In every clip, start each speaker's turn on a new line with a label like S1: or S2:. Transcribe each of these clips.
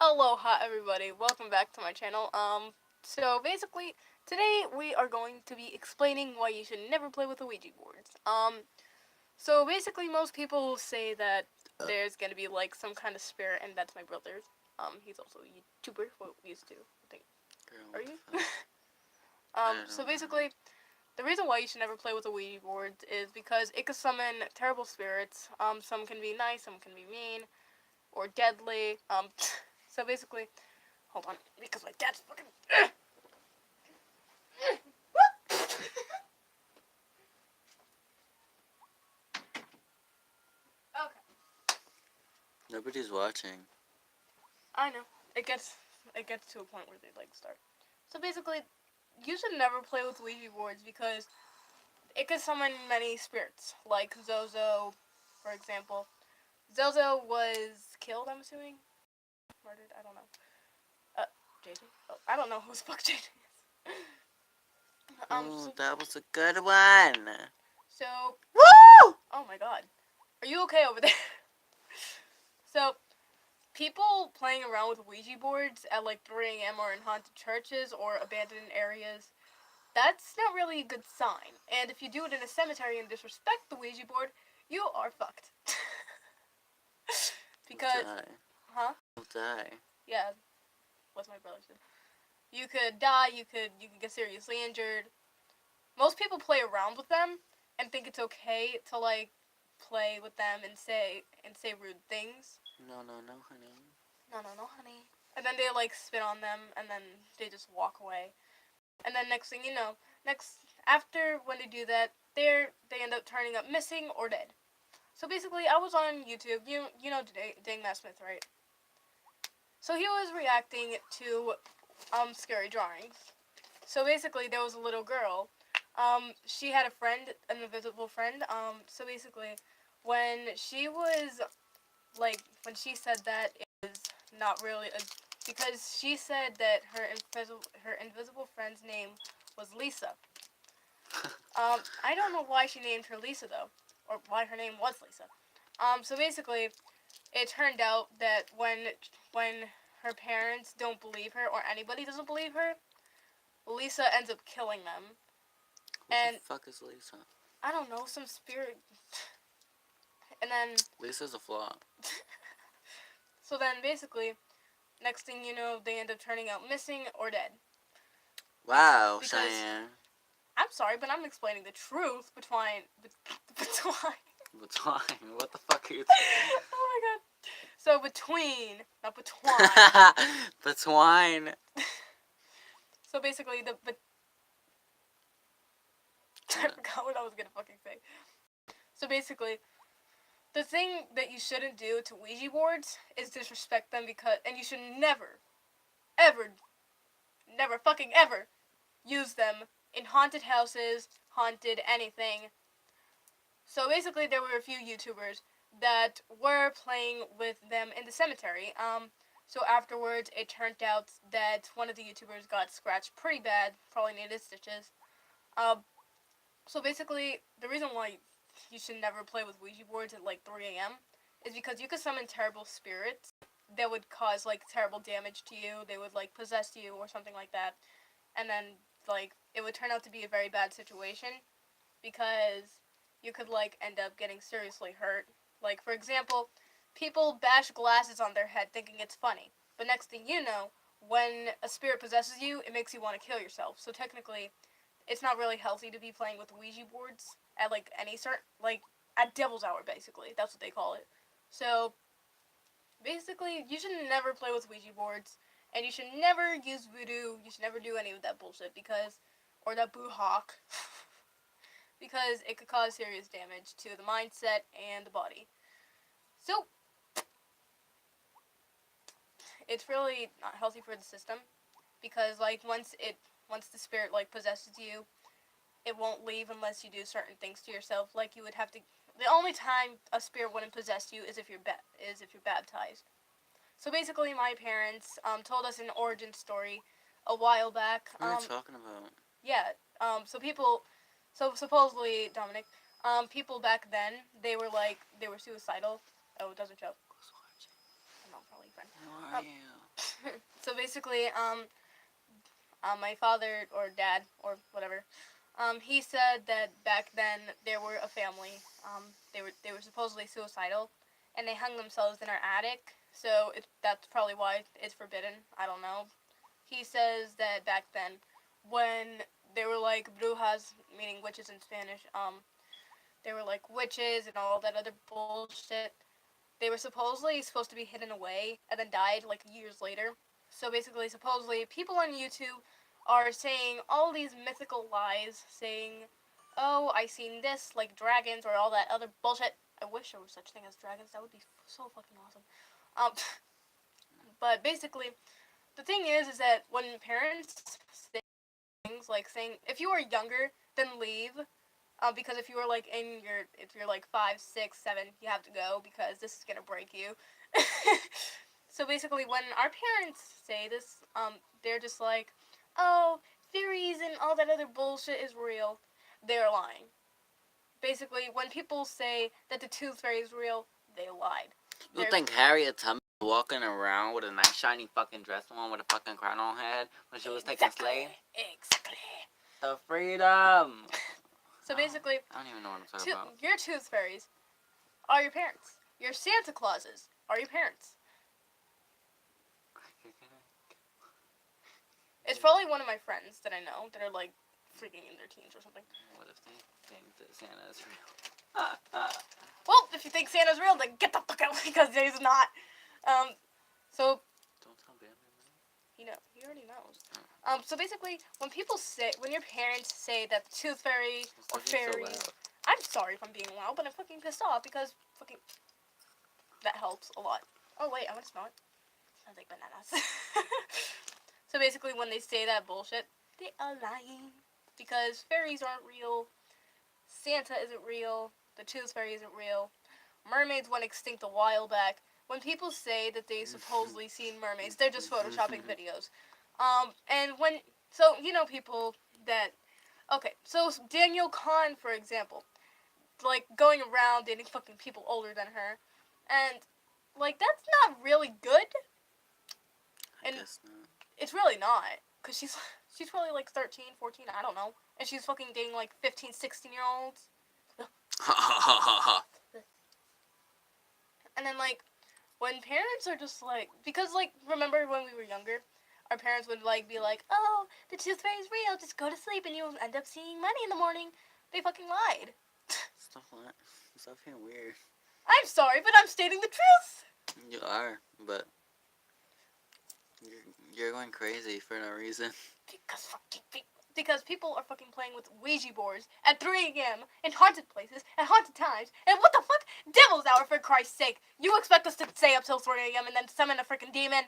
S1: Aloha everybody, welcome back to my channel. So basically, today we are going to be explaining why you should never play with Ouija boards. So basically most people say that there's gonna be like some kind of spirit, and that's my brother. He's also a YouTuber, what we used to, I think. Are you? So basically, the reason why you should never play with a Ouija board is because it can summon terrible spirits. Some can be nice, some can be mean, or deadly. So basically, hold on, because my dad's fucking. Okay.
S2: Nobody's watching.
S1: I know. It gets to a point where they like start. So basically, you should never play with Ouija boards because it can summon many spirits, like Zozo, for example. Zozo was killed, I'm assuming, murdered. I don't know. JJ. Oh, I don't know who the fuck JJ is.
S2: Oh, that was a good one.
S1: So.
S2: Woo!
S1: Oh my god. Are you okay over there? So, people playing around with Ouija boards at like 3 a.m. or in haunted churches or abandoned areas, that's not really a good sign. And if you do it in a cemetery and disrespect the Ouija board, you are fucked. Because,
S2: We'll die.
S1: huh?
S2: We'll die.
S1: Yeah, what's my brother said. You could die. You could get seriously injured. Most people play around with them and think it's okay to like play with them and say rude things.
S2: No, honey.
S1: No, honey. And then they like spit on them, and then they just walk away. And then next thing you know, after when they do that, they end up turning up missing or dead. So basically, I was on YouTube. You know Dang Matt Smith, right? So he was reacting to scary drawings. So basically, there was a little girl. She had a friend, an invisible friend. So basically, when she was when she said that, it was not really because she said that her invisible friend's name was Lisa. I don't know why she named her Lisa though, or why her name was Lisa. So basically, it turned out that when her parents don't believe her or anybody doesn't believe her, Lisa ends up killing them.
S2: Who
S1: And
S2: the fuck is Lisa?
S1: I don't know, some spirit. And then
S2: Lisa's a flop.
S1: so then basically, next thing you know, they end up turning out missing or dead.
S2: Wow,
S1: Because
S2: Cheyenne.
S1: I'm sorry, but I'm explaining the truth between.
S2: Between. What the fuck are you
S1: Oh my god. So between, not between.
S2: Between.
S1: So basically, I forgot what I was gonna fucking say. So basically, the thing that you shouldn't do to Ouija boards is disrespect them and you should never, ever, never fucking ever use them in haunted houses, haunted anything. So basically, there were a few YouTubers that were playing with them in the cemetery. So afterwards, it turned out that one of the YouTubers got scratched pretty bad, probably needed stitches. So basically, the reason why you should never play with Ouija boards at like 3 a.m. is because you could summon terrible spirits that would cause like terrible damage to you. They would like possess you or something like that, and then like it would turn out to be a very bad situation because you could like end up getting seriously hurt. Like for example, people bash glasses on their head thinking it's funny, but next thing you know, when a spirit possesses you, it makes you want to kill yourself. So technically, it's not really healthy to be playing with Ouija boards at like any certain at Devil's Hour basically. That's what they call it. So basically, you should never play with Ouija boards, and you should never use voodoo. You should never do any of that bullshit or that boo hawk, because it could cause serious damage to the mindset and the body. So it's really not healthy for the system, because like once the spirit like possesses you, it won't leave unless you do certain things to yourself. Like you would have to. The only time a spirit wouldn't possess you is if you're baptized. So basically, my parents told us an origin story a while back.
S2: What are you talking about?
S1: Yeah. So supposedly Dominic, people back then they were suicidal. Oh, it doesn't show.
S2: Who's watching?
S1: I'm not probably friend.
S2: Who are you?
S1: basically, my father or dad or whatever, he said that back then there were a family. They were supposedly suicidal, and they hung themselves in our attic. So that's probably why it's forbidden. I don't know. He says that back then, when they were like brujas, meaning witches in Spanish, they were like witches and all that other bullshit. They were supposed to be hidden away and then died like years later. So basically, supposedly, people on YouTube are saying all these mythical lies, saying, "Oh, I seen this," like dragons or all that other bullshit. I wish there was such thing as dragons. That would be so fucking awesome. Um, but basically, the thing is that when parents say things like saying, if you are younger, then leave. Because if you were like if you're like 5, 6, 7, you have to go because this is gonna break you. So basically, when our parents say this, they're just like, "Oh, theories and all that other bullshit is real." They're lying. Basically, when people say that the tooth fairy is real, they lied.
S2: You think Harriet Tubman was walking around with a nice shiny fucking dress on with a fucking crown on her head when she was taking slaves?
S1: Exactly.
S2: The freedom.
S1: So basically,
S2: I don't even know what I'm talking about.
S1: Your tooth fairies are your parents. Your Santa Clauses are your parents. It's probably one of my friends that I know that are like freaking in their teens or something.
S2: What if they think that Santa is real?
S1: Well, if you think Santa's real, then get the fuck out because he's not. So.
S2: Don't tell Bambi.
S1: He already knows. So basically, when your parents say that the tooth fairy or fairies, so I'm sorry if I'm being loud, but I'm fucking pissed off because fucking that helps a lot. Oh wait, I want to smell it. It smells like bananas. So basically, when they say that bullshit, they are lying because fairies aren't real. Santa isn't real. The tooth fairy isn't real. Mermaids went extinct a while back. When people say that they supposedly seen mermaids, they're just photoshopping videos. People that, okay, so Danielle Kahn, for example, like going around dating fucking people older than her, and like that's not really good. And
S2: I guess not.
S1: It's really not, cause she's probably like 13, 14, I don't know, and she's fucking dating like 15, 16-year-olds. And then like when parents are just like, because like remember when we were younger, our parents would like be like, "Oh, the tooth fairy's real. Just go to sleep and you'll end up seeing money in the morning." They fucking lied.
S2: Stop being weird.
S1: I'm sorry, but I'm stating the truth.
S2: You are, but you're going crazy for no reason.
S1: Because people are fucking playing with Ouija boards at 3 a.m. in haunted places at haunted times. And what the fuck? Devil's hour, for Christ's sake. You expect us to stay up till 3 a.m. and then summon a freaking demon?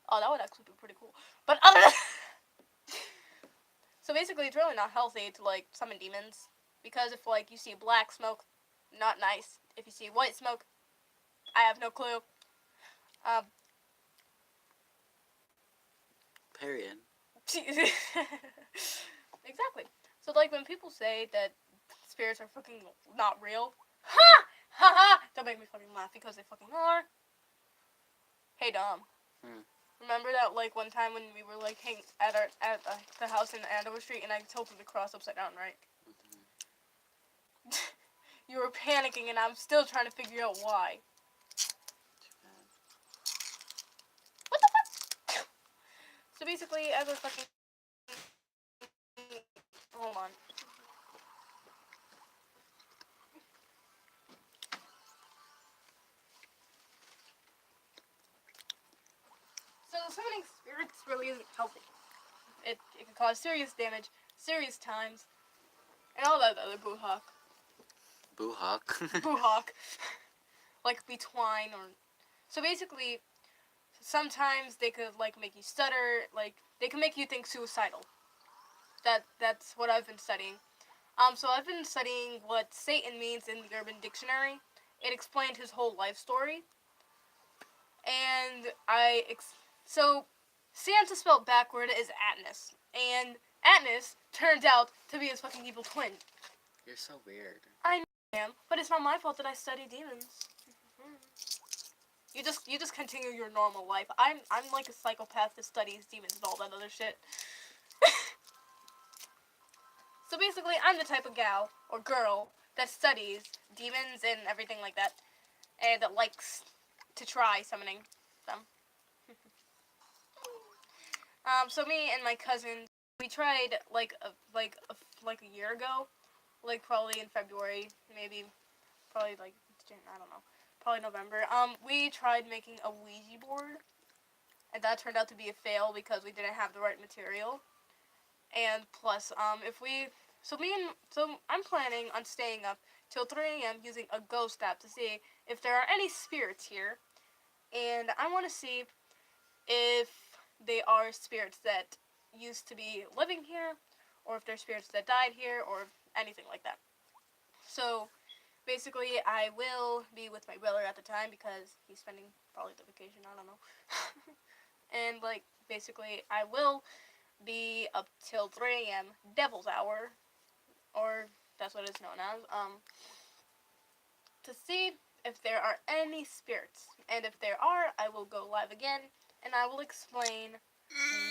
S1: Oh, that would actually be pretty cool. But other than... So basically, it's really not healthy to, like, summon demons. Because if, like, you see black smoke, not nice. If you see white smoke, I have no clue.
S2: Period.
S1: Exactly. So, like, when people say that spirits are fucking not real, ha! Ha ha! Don't make me fucking laugh because they fucking are. Hey, Dom. Remember that, like, one time when we were, like, hanging at the house in Andover Street and I tilted the cross upside down, right? Mm-hmm. You were panicking and I'm still trying to figure out why. What the fuck? So basically, as a fucking... Hold on. So summoning spirits really isn't healthy. It can cause serious damage, serious times, and all that other boo-hawk.
S2: Boo-hawk?
S1: Boo-hawk. Like betwine or... So basically, sometimes they could, like, make you stutter, like, they can make you think suicidal. That's what I've been studying. So I've been studying what Satan means in the Urban Dictionary. It explained his whole life story. And so Santa spelled backward is Atnus. And Atnus turned out to be his fucking evil twin.
S2: You're so weird.
S1: I know I am, but it's not my fault that I study demons. You just continue your normal life. I'm like a psychopath that studies demons and all that other shit. So basically, I'm the type of gal or girl that studies demons and everything like that, and that likes to try summoning them. So me and my cousin, we tried like a year ago, like probably in February, maybe probably like I don't know, probably November. We tried making a Ouija board, and that turned out to be a fail because we didn't have the right material. And plus, if we so I'm planning on staying up till 3 a.m. using a ghost app to see if there are any spirits here, and I want to see if they are spirits that used to be living here, or if they're spirits that died here, or anything like that. So basically, I will be with my brother at the time because he's spending probably the vacation. I don't know. And like basically, I will be up till 3 a.m. Devil's Hour, or that's what it's known as. To see if there are any spirits, and if there are, I will go live again, and I will explain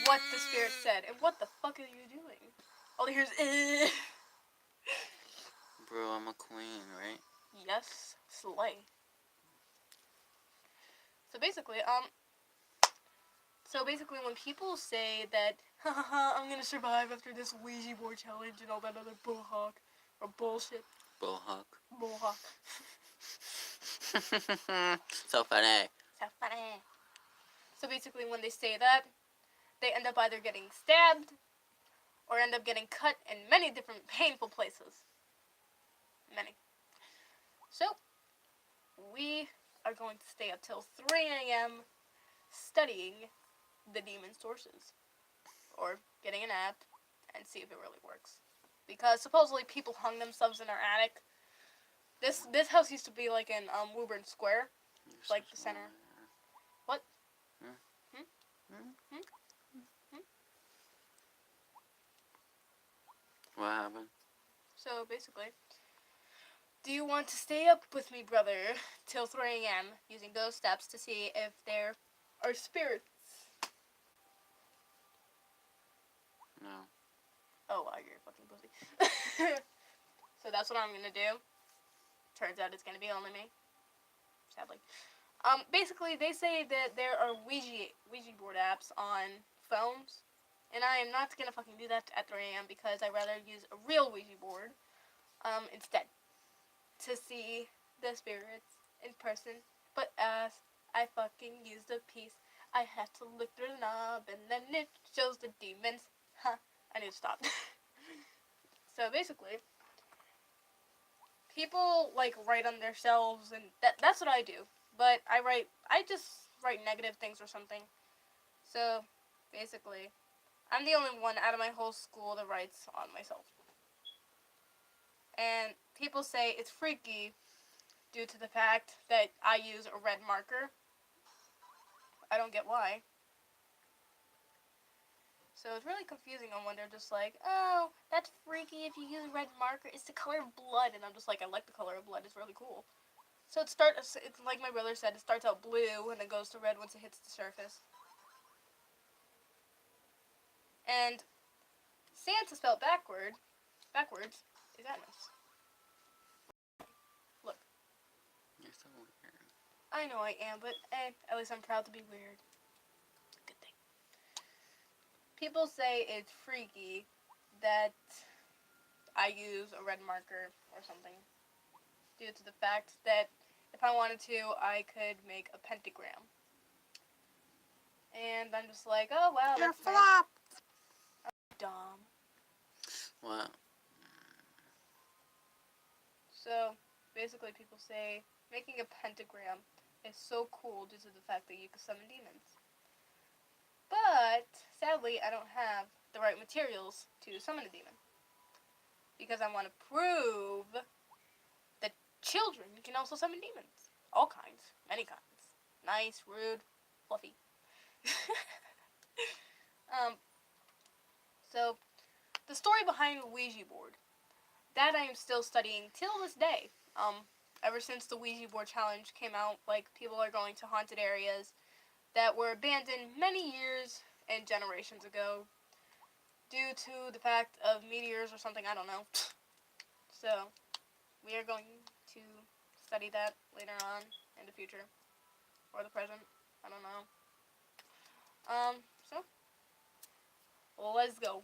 S1: what the spirit said. And what the fuck are you doing? All you hear is
S2: Bro, I'm a queen, right?
S1: yes, slay. So basically, when people say that, haha, I'm gonna survive after this Ouija board challenge and all that other bullhawk or bullshit,
S2: Bullhawk.
S1: bullhawk,
S2: So funny.
S1: so funny. So basically, when they say that, they end up either getting stabbed or end up getting cut in many different painful places. Many. So, we are going to stay up till 3 a.m. studying the demon sources. Or getting an app and see if it really works. Because supposedly people hung themselves in our attic. This house used to be like in Woburn Square. Like the center. What?
S2: What happened?
S1: So basically, do you want to stay up with me, brother, till 3 a.m. using those steps to see if there are spirits?
S2: No.
S1: Oh, wow, you're a fucking pussy. So that's what I'm gonna do. Turns out it's gonna be only me. Sadly. Basically, they say that there are Ouija board apps on phones, and I am not gonna fucking do that at 3 a.m. because I'd rather use a real Ouija board, instead, to see the spirits in person. But as I fucking used a piece, I had to look through the knob, and then it shows the demons. Huh, I need to stop. So basically, people like write on their shelves, and that's what I do. But I just write negative things or something. So basically, I'm the only one out of my whole school that writes on myself. And people say it's freaky due to the fact that I use a red marker. I don't get why. So it's really confusing on when they're just like, oh, that's freaky if you use a red marker. It's the color of blood. And I'm just like, I like the color of blood. It's really cool. So it's like my brother said, it starts out blue and it goes to red once it hits the surface. And Santa spelled backwards is Atmos. Look.
S2: You're so weird.
S1: I know I am, but at least I'm proud to be weird. Good thing. People say it's freaky that I use a red marker or something due to the fact that if I wanted to, I could make a pentagram. And I'm just like, oh wow,
S2: You're
S1: that's nice.
S2: flopped.
S1: Dumb.
S2: What?
S1: So basically, people say making a pentagram is so cool due to the fact that you can summon demons. But sadly, I don't have the right materials to summon a demon because I want to prove that children can also summon demons, all kinds, many kinds, nice, rude, fluffy. So the story behind the Ouija board that I am still studying till this day. ever since the Ouija board challenge came out, like, people are going to haunted areas that were abandoned many years and generations ago due to the fact of meteors or something, I don't know. So, we are going to study that later on in the future. Or the present. I don't know. So, let's go.